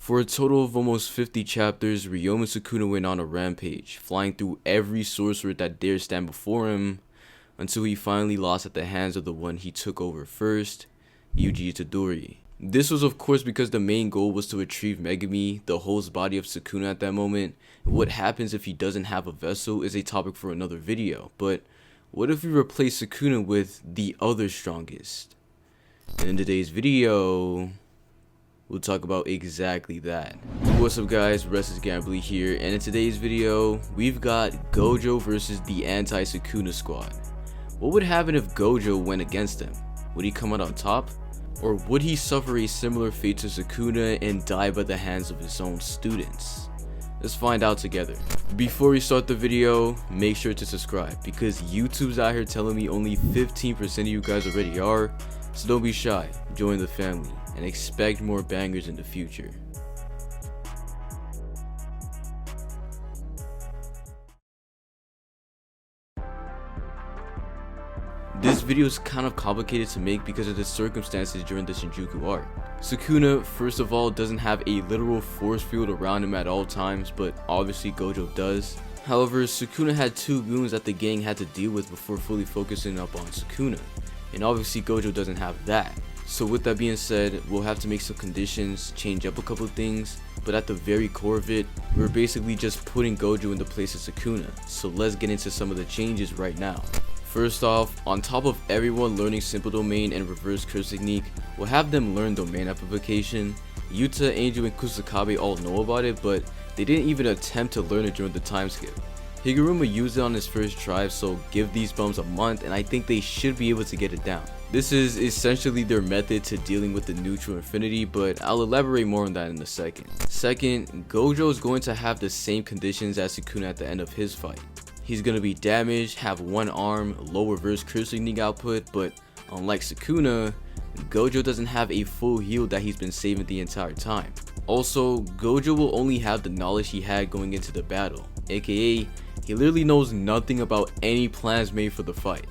For a total of almost 50 chapters, Ryoma Sukuna went on a rampage, flying through every sorcerer that dared stand before him, until he finally lost at the hands of the one he took over first, Yuji Itadori. This was of course because the main goal was to retrieve Megami, the host body of Sukuna at that moment. What happens if he doesn't have a vessel is a topic for another video, but what if we replace Sukuna with the other strongest? And in today's video, we'll talk about exactly that. What's up guys, Gamblrr here, and in today's video, we've got Gojo versus the Anti-Sukuna squad. What would happen if Gojo went against them? Would he come out on top? Or would he suffer a similar fate to Sukuna and die by the hands of his own students? Let's find out together. Before we start the video, make sure to subscribe, because YouTube's out here telling me only 15% of you guys already are, so don't be shy, join the family, and expect more bangers in the future. This video is kind of complicated to make because of the circumstances during the Shinjuku arc. Sukuna, first of all, doesn't have a literal force field around him at all times, but obviously Gojo does. However, Sukuna had two goons that the gang had to deal with before fully focusing up on Sukuna, and obviously Gojo doesn't have that. So with that being said, we'll have to make some conditions, change up a couple things, but at the very core of it, we're basically just putting Gojo in the place of Sukuna. So let's get into some of the changes right now. First off, on top of everyone learning Simple Domain and Reverse Curse Technique, we'll have them learn Domain Amplification. Yuta, Angel, and Kusakabe all know about it, but they didn't even attempt to learn it during the time skip. Higuruma used it on his first try, so give these bums a month and I think they should be able to get it down. This is essentially their method to dealing with the neutral infinity, but I'll elaborate more on that in a second. Second, Gojo is going to have the same conditions as Sukuna at the end of his fight. He's going to be damaged, have one arm, low reverse curse technique output, but unlike Sukuna, Gojo doesn't have a full heal that he's been saving the entire time. Also, Gojo will only have the knowledge he had going into the battle, aka he literally knows nothing about any plans made for the fight.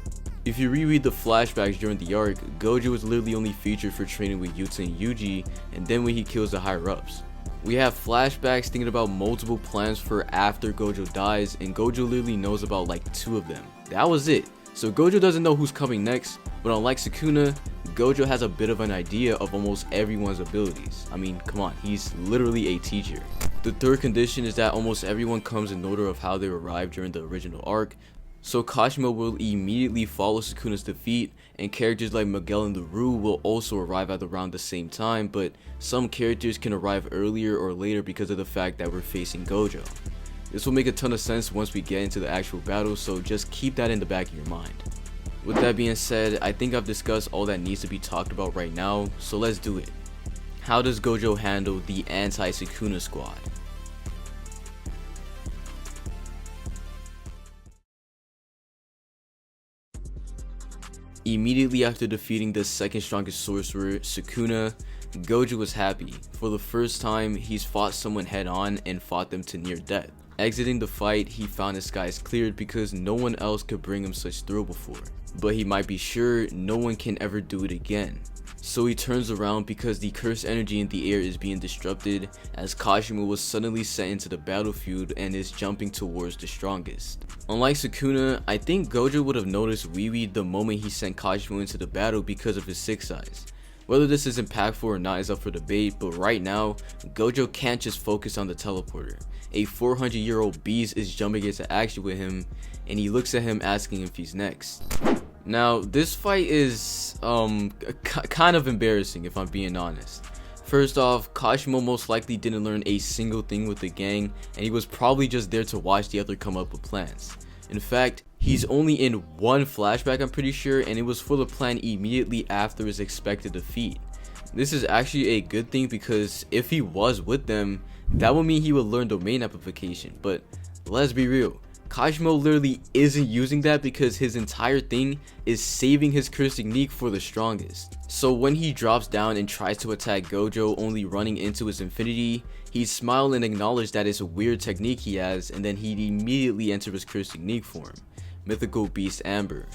If you reread the flashbacks during the arc, Gojo is literally only featured for training with Yuta and Yuji, and then when he kills the higher ups. We have flashbacks thinking about multiple plans for after Gojo dies, and Gojo literally knows about like 2 of them. That was it. So Gojo doesn't know who's coming next, but unlike Sukuna, Gojo has a bit of an idea of almost everyone's abilities. I mean, come on, he's literally a teacher. The third condition is that almost everyone comes in order of how they arrived during the original arc. So Kashima will immediately follow Sukuna's defeat, and characters like Miguel and LaRue will also arrive at around the same time, but some characters can arrive earlier or later because of the fact that we're facing Gojo. This will make a ton of sense once we get into the actual battle, so just keep that in the back of your mind. With that being said, I think I've discussed all that needs to be talked about right now, so let's do it. How does Gojo handle the Anti-Sukuna squad? Immediately after defeating the second strongest sorcerer, Sukuna, Gojo was happy. For the first time, he's fought someone head on and fought them to near death. Exiting the fight, he found his skies cleared because no one else could bring him such thrill before. But he might be sure no one can ever do it again. So he turns around because the cursed energy in the air is being disrupted, as Kashima was suddenly sent into the battlefield and is jumping towards the strongest. Unlike Sukuna, I think Gojo would have noticed Wiwi the moment he sent Kashima into the battle because of his 6 eyes. Whether this is impactful or not is up for debate, but right now, Gojo can't just focus on the teleporter. A 400-year-old beast is jumping into action with him, and he looks at him asking if he's next. Now, this fight is kind of embarrassing if I'm being honest. First off, Kashima most likely didn't learn a single thing with the gang, and he was probably just there to watch the other come up with plans. In fact, he's only in one flashback, I'm pretty sure, and it was for the plan immediately after his expected defeat. This is actually a good thing because if he was with them, that would mean he would learn Domain Amplification, but let's be real. Kashima literally isn't using that because his entire thing is saving his curse technique for the strongest. So when he drops down and tries to attack Gojo only running into his infinity, he smiles and acknowledges that it's a weird technique he has, and then he immediately enters his curse technique form, Mythical Beast Amber.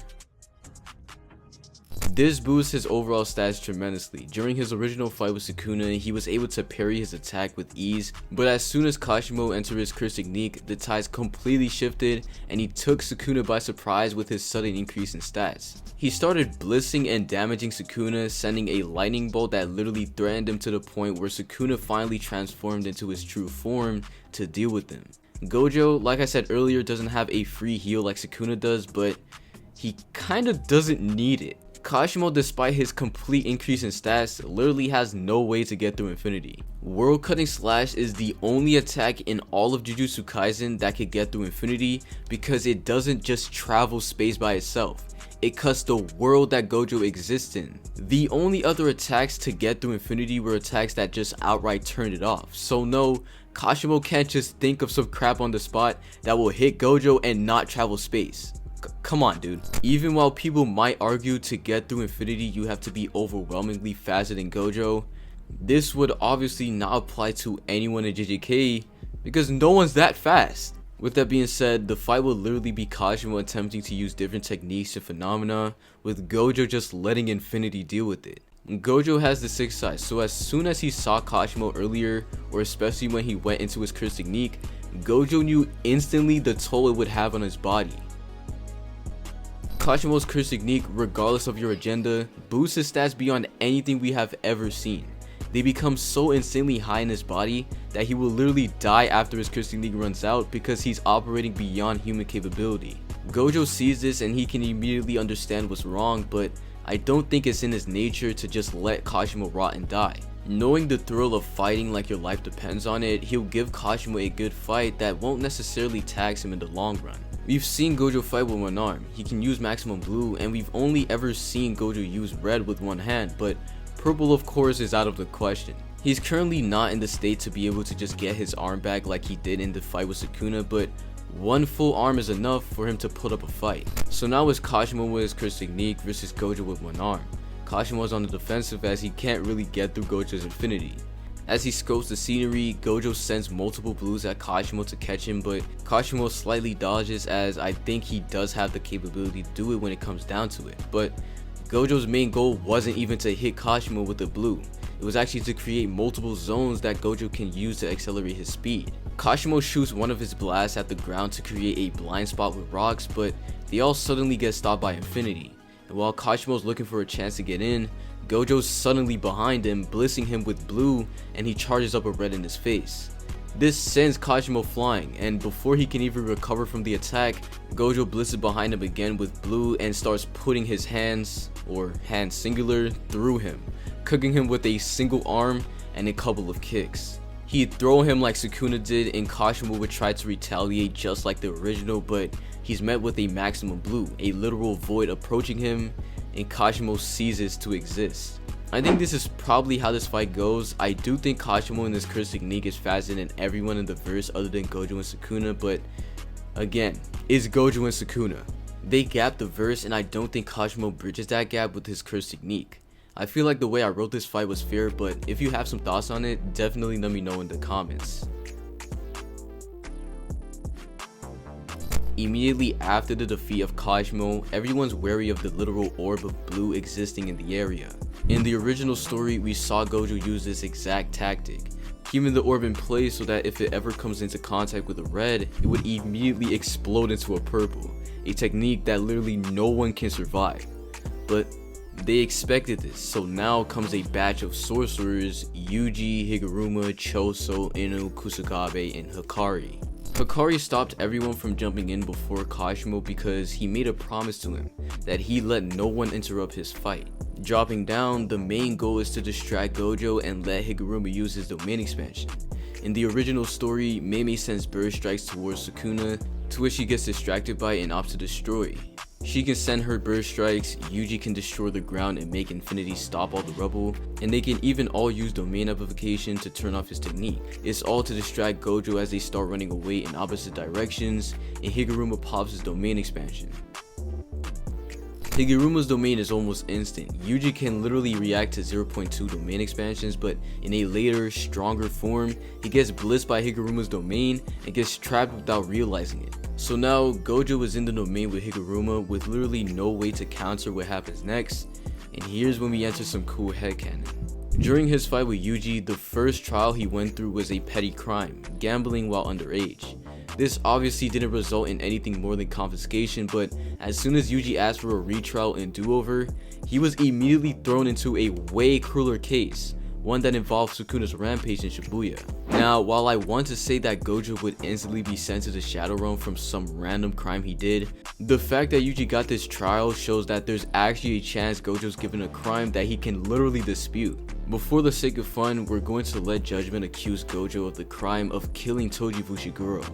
This boosts his overall stats tremendously. During his original fight with Sukuna, he was able to parry his attack with ease, but as soon as Kashimo entered his curse technique, the tides completely shifted and he took Sukuna by surprise with his sudden increase in stats. He started blitzing and damaging Sukuna, sending a lightning bolt that literally threatened him to the point where Sukuna finally transformed into his true form to deal with him. Gojo, like I said earlier, doesn't have a free heal like Sukuna does, but he kinda doesn't need it. Kashimo, despite his complete increase in stats, literally has no way to get through Infinity. World Cutting Slash is the only attack in all of Jujutsu Kaisen that could get through Infinity because it doesn't just travel space by itself. It cuts the world that Gojo exists in. The only other attacks to get through Infinity were attacks that just outright turned it off. So no, Kashimo can't just think of some crap on the spot that will hit Gojo and not travel space. Come on, dude. Even while people might argue to get through Infinity you have to be overwhelmingly faster than Gojo, this would obviously not apply to anyone in JJK because no one's that fast. With that being said, the fight will literally be Kashimo attempting to use different techniques and phenomena, with Gojo just letting Infinity deal with it. Gojo has the 6th size, so as soon as he saw Kashimo earlier, or especially when he went into his curse technique, Gojo knew instantly the toll it would have on his body. Kashimo's curse technique, regardless of your agenda, boosts his stats beyond anything we have ever seen. They become so insanely high in his body that he will literally die after his curse technique runs out because he's operating beyond human capability. Gojo sees this and he can immediately understand what's wrong, but I don't think it's in his nature to just let Kashimo rot and die. Knowing the thrill of fighting like your life depends on it, he'll give Kashimo a good fight that won't necessarily tax him in the long run. We've seen Gojo fight with one arm, he can use maximum blue, and we've only ever seen Gojo use red with one hand, but purple of course is out of the question. He's currently not in the state to be able to just get his arm back like he did in the fight with Sukuna, but one full arm is enough for him to put up a fight. So now it's Kashimo with his curse technique versus Gojo with one arm. Kashimo is on the defensive as he can't really get through Gojo's Infinity. As he scopes the scenery, Gojo sends multiple blues at Kashimo to catch him, but Kashimo slightly dodges as I think he does have the capability to do it when it comes down to it. But Gojo's main goal wasn't even to hit Kashimo with the blue, it was actually to create multiple zones that Gojo can use to accelerate his speed. Kashimo shoots one of his blasts at the ground to create a blind spot with rocks, but they all suddenly get stopped by Infinity. And while Kashimo's looking for a chance to get in, Gojo's suddenly behind him, blitzing him with blue, and he charges up a red in his face. This sends Kashimo flying, and before he can even recover from the attack, Gojo blitzes behind him again with blue and starts putting his hands, or hand singular, through him, cooking him with a single arm and a couple of kicks. He'd throw him like Sukuna did, and Kashimo would try to retaliate just like the original, but he's met with a maximum blue, a literal void approaching him, and Kashimo ceases to exist. I think this is probably how this fight goes. I do think Kashimo in this curse technique is faster than everyone in the verse other than Gojo and Sukuna, but again, it's Gojo and Sukuna. They gap the verse and I don't think Kashimo bridges that gap with his curse technique. I feel like the way I wrote this fight was fair, but if you have some thoughts on it, definitely let me know in the comments. Immediately after the defeat of Kashimo, everyone's wary of the literal orb of blue existing in the area. In the original story, we saw Gojo use this exact tactic, keeping the orb in place so that if it ever comes into contact with a red, it would immediately explode into a purple, a technique that literally no one can survive. But they expected this, so now comes a batch of sorcerers: Yuji, Higuruma, Choso, Inu, Kusakabe, and Hikari. Hikari stopped everyone from jumping in before Kashimo because he made a promise to him that he'd let no one interrupt his fight. Dropping down, the main goal is to distract Gojo and let Higuruma use his domain expansion. In the original story, Mei sends bird strikes towards Sukuna, to which she gets distracted by and opts to destroy. She can send her bird strikes, Yuji can destroy the ground and make Infinity stop all the rubble, and they can even all use domain amplification to turn off his technique. It's all to distract Gojo as they start running away in opposite directions, and Higuruma pops his domain expansion. Higuruma's domain is almost instant. Yuji can literally react to 0.2 domain expansions, but in a later, stronger form, he gets blitzed by Higuruma's domain and gets trapped without realizing it. So now Gojo is in the domain with Higuruma with literally no way to counter what happens next. And here's when we enter some cool headcanon. During his fight with Yuji, the first trial he went through was a petty crime, gambling while underage. This obviously didn't result in anything more than confiscation, but as soon as Yuji asked for a retrial and do-over, he was immediately thrown into a way crueler case, one that involved Sukuna's rampage in Shibuya. Now, while I want to say that Gojo would instantly be sent to the Shadow Realm from some random crime he did, the fact that Yuji got this trial shows that there's actually a chance Gojo's given a crime that he can literally dispute. Before the sake of fun, we're going to let judgment accuse Gojo of the crime of killing Toji Fushiguro.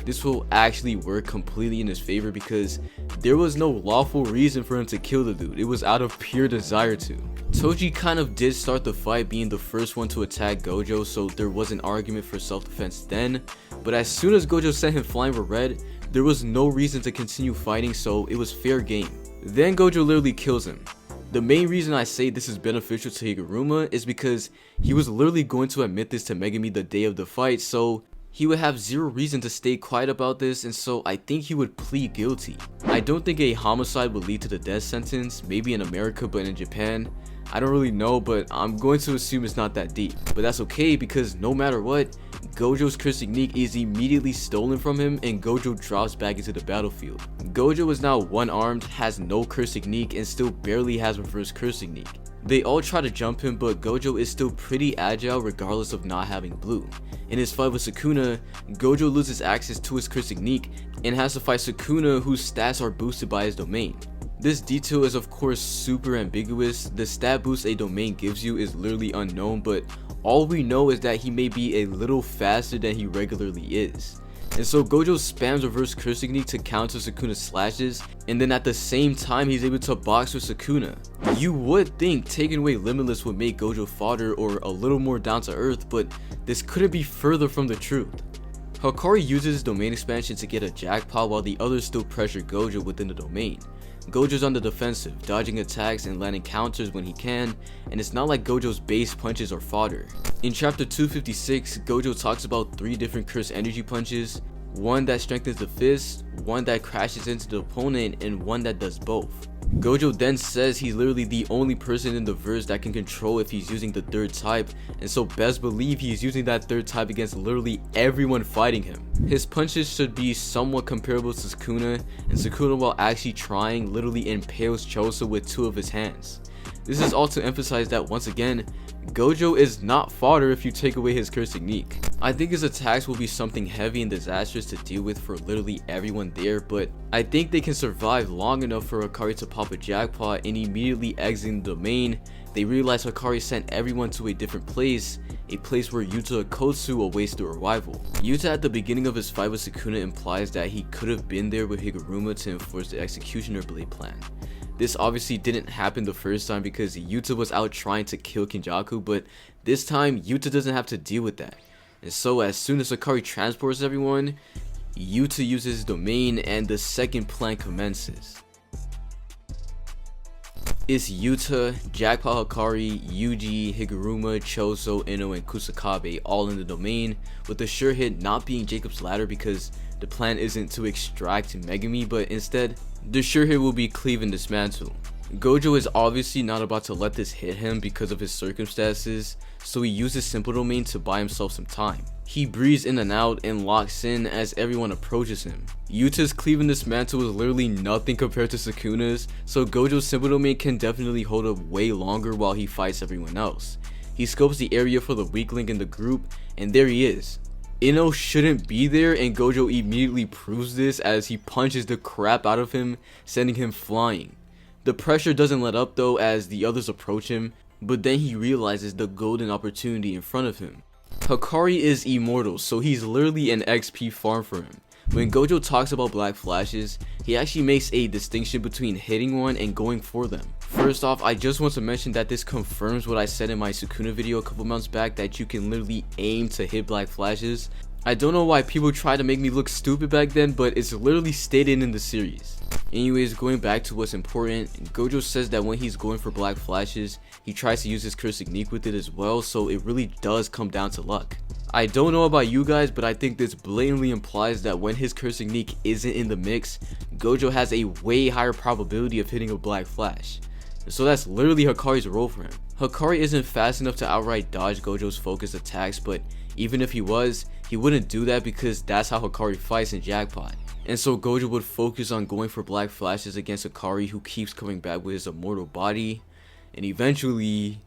This will actually work completely in his favor because there was no lawful reason for him to kill the dude, it was out of pure desire to. Toji kind of did start the fight being the first one to attack Gojo, so there was an argument for self-defense then, but as soon as Gojo sent him flying with red, there was no reason to continue fighting, so it was fair game. Then Gojo literally kills him. The main reason I say this is beneficial to Higuruma is because he was literally going to admit this to Megumi the day of the fight, so he would have zero reason to stay quiet about this, and so I think he would plead guilty. I don't think a homicide would lead to the death sentence, maybe in America, but in Japan, I don't really know, but I'm going to assume it's not that deep. But that's okay because no matter what, Gojo's curse technique is immediately stolen from him and Gojo drops back into the battlefield. Gojo is now one-armed, has no curse technique, and still barely has reverse curse technique. They all try to jump him, but Gojo is still pretty agile regardless of not having blue. In his fight with Sukuna, Gojo loses access to his curse technique and has to fight Sukuna, whose stats are boosted by his domain. This detail is of course super ambiguous. The stat boost a domain gives you is literally unknown, but all we know is that he may be a little faster than he regularly is. And so Gojo spams reverse curse technique to counter Sukuna's slashes, and then at the same time he's able to box with Sukuna. You would think taking away Limitless would make Gojo fodder or a little more down to earth, but this couldn't be further from the truth. Hakari uses his domain expansion to get a jackpot while the others still pressure Gojo within the domain. Gojo's on the defensive, dodging attacks and landing counters when he can, and it's not like Gojo's base punches are fodder. In chapter 256, Gojo talks about 3 different curse energy punches, one that strengthens the fist, one that crashes into the opponent, and one that does both. Gojo then says he's literally the only person in the verse that can control if he's using the 3rd type, and so best believe he's using that 3rd type against literally everyone fighting him. His punches should be somewhat comparable to Sukuna, and Sukuna, while actually trying, literally impales Choso with 2 of his hands. This is all to emphasize that once again, Gojo is not fodder if you take away his curse technique. I think his attacks will be something heavy and disastrous to deal with for literally everyone there, but I think they can survive long enough for Hakari to pop a jackpot and immediately exiting the domain. They realize Hakari sent everyone to a different place, a place where Yuta Kotsu awaits their arrival. Yuta at the beginning of his fight with Sukuna implies that he could have been there with Higuruma to enforce the Executioner Blade plan. This obviously didn't happen the first time because Yuta was out trying to kill Kinjaku, but this time Yuta doesn't have to deal with that. And so as soon as Hakari transports everyone, Yuta uses his domain and the second plan commences. It's Yuta, Jackpot Hakari, Yuji, Higuruma, Choso, Ino, and Kusakabe all in the domain, with the sure hit not being Jacob's ladder because the plan isn't to extract Megumi, but instead, the sure hit will be cleave and dismantle. Gojo is obviously not about to let this hit him because of his circumstances, so he uses simple domain to buy himself some time. He breathes in and out and locks in as everyone approaches him. Yuta's cleave and dismantle is literally nothing compared to Sukuna's, so Gojo's simple domain can definitely hold up way longer while he fights everyone else. He scopes the area for the weak link in the group, and there he is. Ino shouldn't be there, and Gojo immediately proves this as he punches the crap out of him, sending him flying. The pressure doesn't let up though as the others approach him, but then he realizes the golden opportunity in front of him. Hakari is immortal, so he's literally an XP farm for him. When Gojo talks about black flashes, he actually makes a distinction between hitting one and going for them. First off, I just want to mention that this confirms what I said in my Sukuna video a couple months back, that you can literally aim to hit black flashes. I don't know why people try to make me look stupid back then, but it's literally stated in the series. Anyways, going back to what's important, Gojo says that when he's going for black flashes, he tries to use his curse technique with it as well, so it really does come down to luck. I don't know about you guys, but I think this blatantly implies that when his curse technique isn't in the mix, Gojo has a way higher probability of hitting a black flash. So that's literally Hikari's role for him. Hikari isn't fast enough to outright dodge Gojo's focused attacks, but even if he was, he wouldn't do that because that's how Hikari fights in Jackpot. And so Gojo would focus on going for black flashes against Hikari, who keeps coming back with his immortal body, and eventually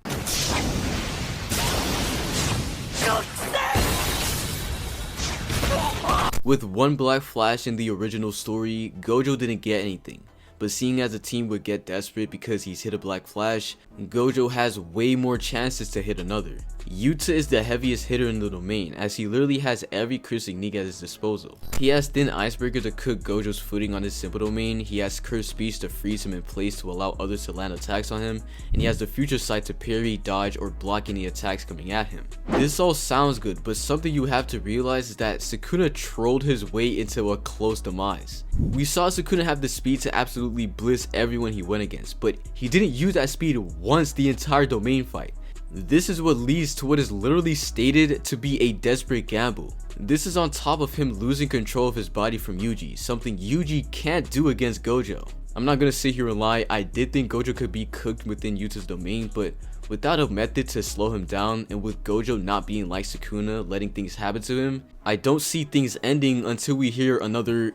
with one black flash in the original story, Gojo didn't get anything. But seeing as the team would get desperate because he's hit a black flash, Gojo has way more chances to hit another. Yuta is the heaviest hitter in the domain, as he literally has every curse technique at his disposal. He has Thin Icebreaker to cook Gojo's footing on his simple domain, he has Curse Speech to freeze him in place to allow others to land attacks on him, and he has the Future Sight to parry, dodge, or block any attacks coming at him. This all sounds good, but something you have to realize is that Sukuna trolled his way into a close demise. We saw Sukuna have the speed to absolutely blitz everyone he went against, but he didn't use that speed once the entire domain fight. This is what leads to what is literally stated to be a desperate gamble. This is on top of him losing control of his body from Yuji, something Yuji can't do against Gojo. I'm not gonna sit here and lie, I did think Gojo could be cooked within Yuta's domain, but without a method to slow him down, and with Gojo not being like Sukuna, letting things happen to him, I don't see things ending until we hear another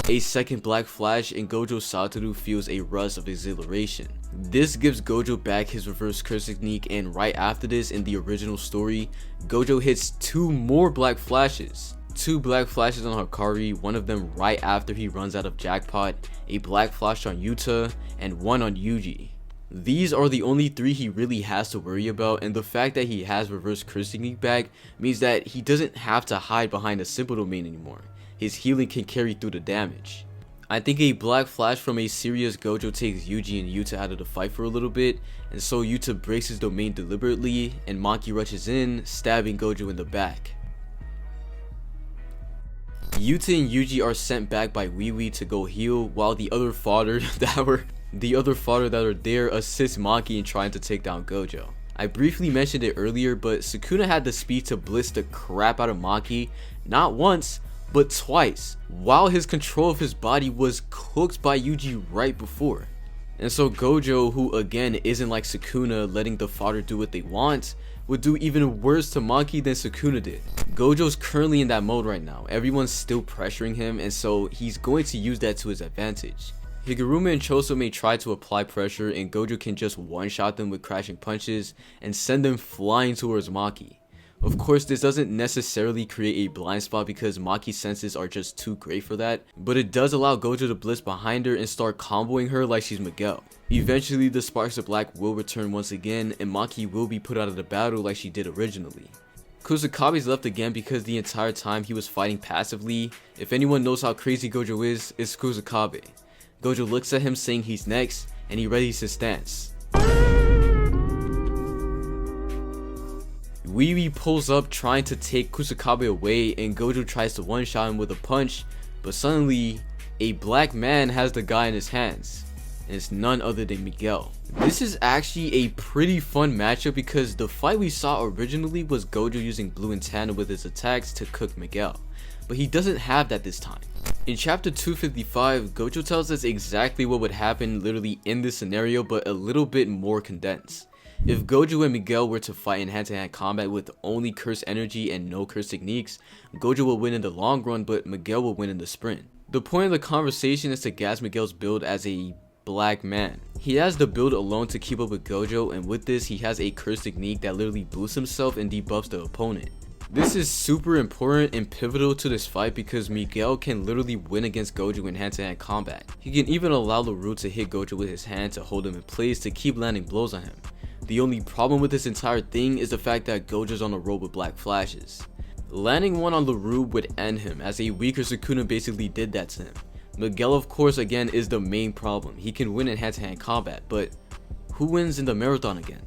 a second black flash, and Gojo Satoru feels a rush of exhilaration. This gives Gojo back his reverse curse technique, and right after this in the original story, Gojo hits 2 more black flashes. 2 black flashes on Hikari, one of them right after he runs out of Jackpot, a black flash on Yuta, and 1 on Yuji. These are the only 3 he really has to worry about, and the fact that he has reverse curse technique back means that he doesn't have to hide behind a simple domain anymore. His healing can carry through the damage. I think a black flash from a serious Gojo takes Yuji and Yuta out of the fight for a little bit, and so Yuta breaks his domain deliberately, and Maki rushes in, stabbing Gojo in the back. Yuta and Yuji are sent back by Wee Wee to go heal, while the other fodder that are there assists Maki in trying to take down Gojo. I briefly mentioned it earlier, but Sukuna had the speed to blitz the crap out of Maki, not once, but twice, while his control of his body was cooked by Yuji right before. And so Gojo, who again isn't like Sukuna letting the fodder do what they want, would do even worse to Maki than Sukuna did. Gojo's currently in that mode right now, everyone's still pressuring him, and so he's going to use that to his advantage. Higuruma and Choso may try to apply pressure, and Gojo can just one-shot them with crashing punches and send them flying towards Maki. Of course, this doesn't necessarily create a blind spot because Maki's senses are just too great for that, but it does allow Gojo to blitz behind her and start comboing her like she's Miguel. Eventually, the Sparks of Black will return once again, and Maki will be put out of the battle like she did originally. Kusakabe's left again because the entire time he was fighting passively. If anyone knows how crazy Gojo is, it's Kusakabe. Gojo looks at him saying he's next, and he readies his stance. Wee Wee pulls up trying to take Kusakabe away, and Gojo tries to one-shot him with a punch, but suddenly a black man has the guy in his hands, and it's none other than Miguel. This is actually a pretty fun matchup because the fight we saw originally was Gojo using blue and tandem with his attacks to cook Miguel, but he doesn't have that this time. In chapter 255, Gojo tells us exactly what would happen literally in this scenario, but a little bit more condensed. If Gojo and Miguel were to fight in hand-to-hand combat with only curse energy and no curse techniques, Gojo will win in the long run, but Miguel will win in the sprint. The point of the conversation is to gas Miguel's build as a black man. He has the build alone to keep up with Gojo, and with this he has a curse technique that literally boosts himself and debuffs the opponent. This is super important and pivotal to this fight because Miguel can literally win against Gojo in hand-to-hand combat. He can even allow LaRue to hit Gojo with his hand to hold him in place to keep landing blows on him. The only problem with this entire thing is the fact that Gojo's on a roll with black flashes. Landing one on LaRue would end him, as a weaker Sukuna basically did that to him. Miguel, of course, again is the main problem. He can win in hand-to-hand combat, but who wins in the marathon again?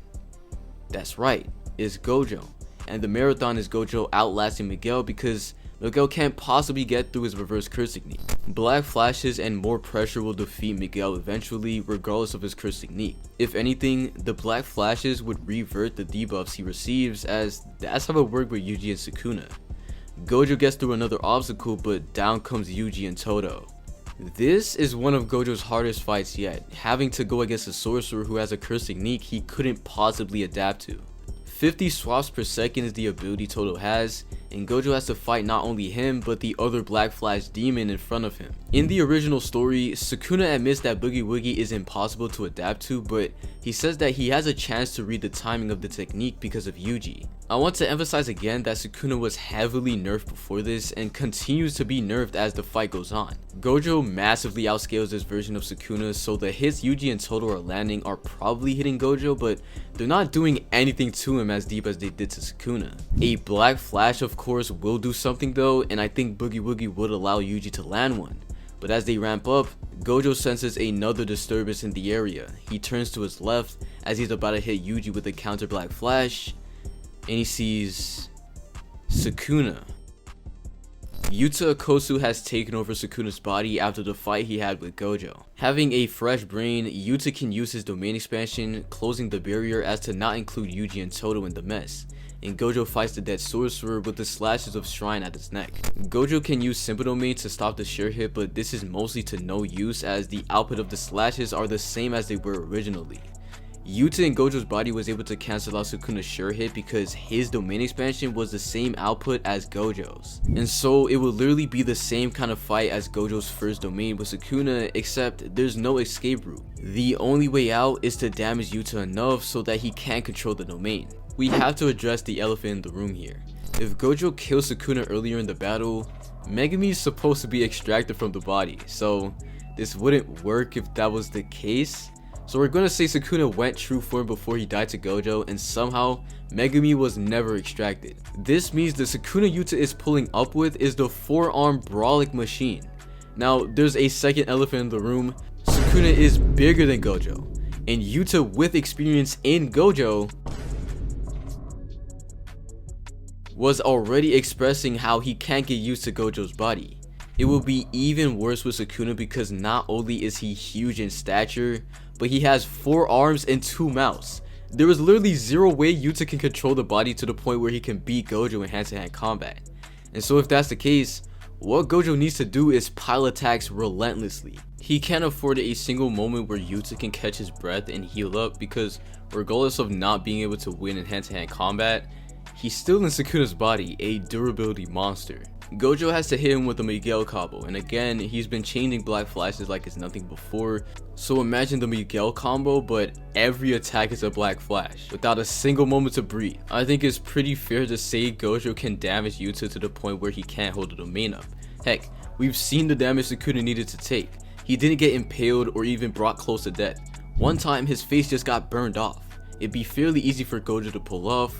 That's right, it's Gojo. And the marathon is Gojo outlasting Miguel because Miguel can't possibly get through his reverse curse technique. Black flashes and more pressure will defeat Miguel eventually, regardless of his curse technique. If anything, the black flashes would revert the debuffs he receives, as that's how it worked with Yuji and Sukuna. Gojo gets through another obstacle, but down comes Yuji and Todo. This is one of Gojo's hardest fights yet, having to go against a sorcerer who has a cursed technique he couldn't possibly adapt to. 50 swaps per second is the ability Todo has, and Gojo has to fight not only him but the other Black Flash demon in front of him. In the original story, Sukuna admits that Boogie Woogie is impossible to adapt to, but he says that he has a chance to read the timing of the technique because of Yuji. I want to emphasize again that Sukuna was heavily nerfed before this and continues to be nerfed as the fight goes on. Gojo massively outscales this version of Sukuna, so the hits Yuji and Todo are landing are probably hitting Gojo, but they're not doing anything to him as deep as they did to Sukuna. A Black Flash of course will do something though, and I think Boogie Woogie would allow Yuji to land one. But as they ramp up, Gojo senses another disturbance in the area. He turns to his left as he's about to hit Yuji with a counter Black Flash, and he sees Sukuna. Yuta Okosu has taken over Sukuna's body after the fight he had with Gojo. Having a fresh brain, Yuta can use his domain expansion, closing the barrier as to not include Yuji and Todo in the mess, and Gojo fights the dead sorcerer with the slashes of Shrine at his neck. Gojo can use Simple Domain to stop the sheer hit, but this is mostly to no use as the output of the slashes are the same as they were originally. Yuta and Gojo's body was able to cancel out Sukuna's sure hit because his domain expansion was the same output as Gojo's. And so it would literally be the same kind of fight as Gojo's first domain with Sukuna, except there's no escape route. The only way out is to damage Yuta enough so that he can't control the domain. We have to address the elephant in the room here. If Gojo kills Sukuna earlier in the battle, Megumi is supposed to be extracted from the body, so this wouldn't work if that was the case. So we're gonna say Sukuna went true form before he died to Gojo, and somehow Megumi was never extracted. This means the Sukuna Yuta is pulling up with is the 4-arm Brawlic machine. Now there's a second elephant in the room. Sukuna is bigger than Gojo, and Yuta with experience in Gojo was already expressing how he can't get used to Gojo's body. It will be even worse with Sukuna because not only is he huge in stature, but he has 4 arms and 2 mouths. There is literally zero way Yuta can control the body to the point where he can beat Gojo in hand-to-hand combat. And so if that's the case, what Gojo needs to do is pile attacks relentlessly. He can't afford a single moment where Yuta can catch his breath and heal up, because regardless of not being able to win in hand-to-hand combat, he's still in Sukuna's body, a durability monster. Gojo has to hit him with a Miguel combo, and again, he's been changing Black Flashes like it's nothing before. So imagine the Miguel combo, but every attack is a Black Flash, without a single moment to breathe. I think it's pretty fair to say Gojo can damage Yuta to the point where he can't hold the domain up. Heck, we've seen the damage Sukuna needed to take. He didn't get impaled or even brought close to death. One time, his face just got burned off. It'd be fairly easy for Gojo to pull off,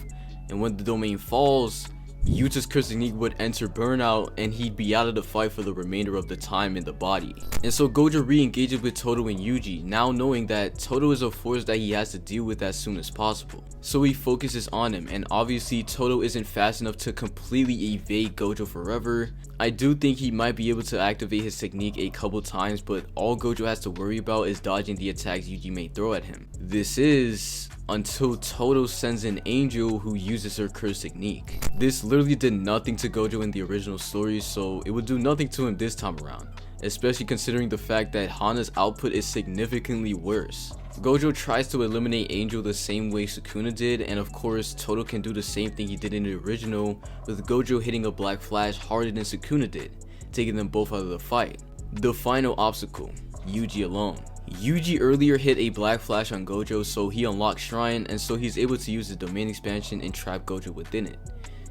and when the domain falls, Yuta's curse technique would enter burnout and he'd be out of the fight for the remainder of the time in the body. And so Gojo re-engages with Todo and Yuji, now knowing that Todo is a force that he has to deal with as soon as possible. So he focuses on him, and obviously Todo isn't fast enough to completely evade Gojo forever. I do think he might be able to activate his technique a couple times, but all Gojo has to worry about is dodging the attacks Yuji may throw at him. This is until Todo sends an angel who uses her curse technique. This literally did nothing to Gojo in the original story, so it would do nothing to him this time around, especially considering the fact that Hana's output is significantly worse. Gojo tries to eliminate Angel the same way Sukuna did, and of course Todo can do the same thing he did in the original, with Gojo hitting a Black Flash harder than Sukuna did, taking them both out of the fight. The final obstacle, Yuji alone. Yuji earlier hit a Black Flash on Gojo, so he unlocked Shrine, and so he's able to use his domain expansion and trap Gojo within it.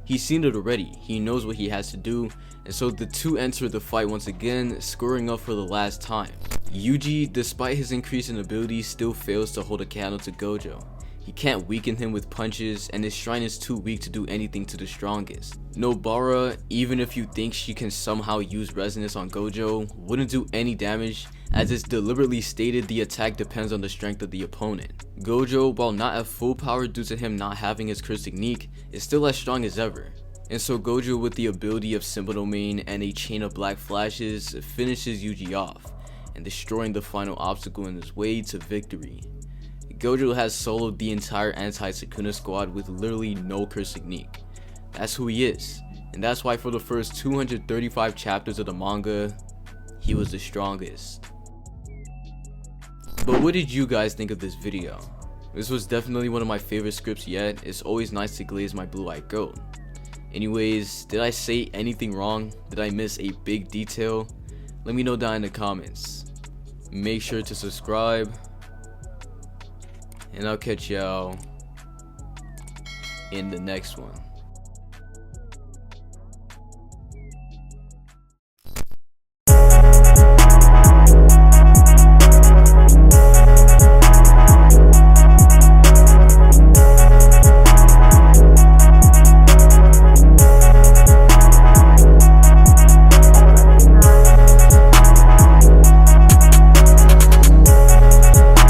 He's seen it already, he knows what he has to do, and so the two enter the fight once again, scoring up for the last time. Yuji, despite his increase in abilities, still fails to hold a candle to Gojo. He can't weaken him with punches, and his shrine is too weak to do anything to the strongest. Nobara, even if you think she can somehow use resonance on Gojo, wouldn't do any damage, as it's deliberately stated the attack depends on the strength of the opponent. Gojo, while not at full power due to him not having his curse technique, is still as strong as ever. And so Gojo, with the ability of Simple Domain and a chain of Black Flashes, finishes Yuji off, and destroying the final obstacle in his way to victory. Gojo has soloed the entire Anti-Sukuna squad with literally no curse technique. That's who he is, and that's why for the first 235 chapters of the manga, he was the strongest. But what did you guys think of this video? This was definitely one of my favorite scripts yet. It's always nice to glaze my blue-eyed girl. Anyways, did I say anything wrong? Did I miss a big detail? Let me know down in the comments. Make sure to subscribe, and I'll catch y'all in the next one.